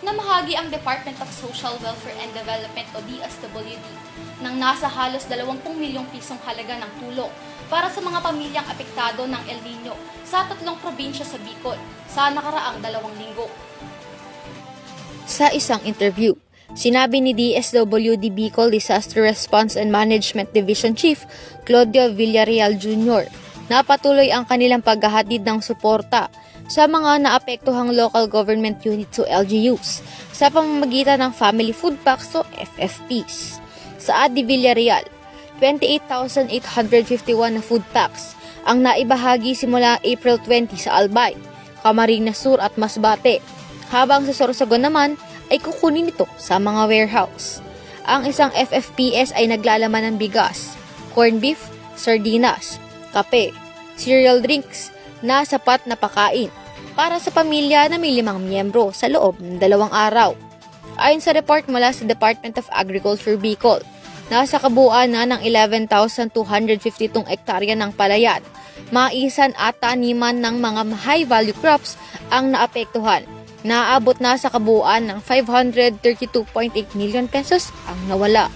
Namahagi ang Department of Social Welfare and Development o DSWD ng nasa halos 20 milyong pisong halaga ng tulong para sa mga pamilyang apektado ng El Nino sa 3 probinsya sa Bicol sa nakaraang 2 linggo. Sa isang interview, sinabi ni DSWD Bicol Disaster Response and Management Division Chief Claudio Villarreal Jr. na patuloy ang kanilang paghahatid ng suporta sa mga naapektuhang local government units o LGUs sa pamamagitan ng Family Food Packs o FFPs. Sa Adi Villarreal, 28,851 na food packs ang naibahagi simula April 20 sa Albay, Camarines Sur at Masbate, habang sa Sorsogon naman ay kukunin ito sa mga warehouse. Ang isang FFPS ay naglalaman ng bigas, corned beef, sardinas, kape, cereal drinks na sapat na pakain para sa pamilya na may 5 miyembro sa loob ng 2 araw. Ayon sa report mula sa Department of Agriculture Bicol, nasa kabuuan na ng 11,252 hektarya ng palayan, maisan at taniman ng mga high-value crops ang naapektuhan. Naabot na sa kabuuan ng 532.8 million pesos ang nawala.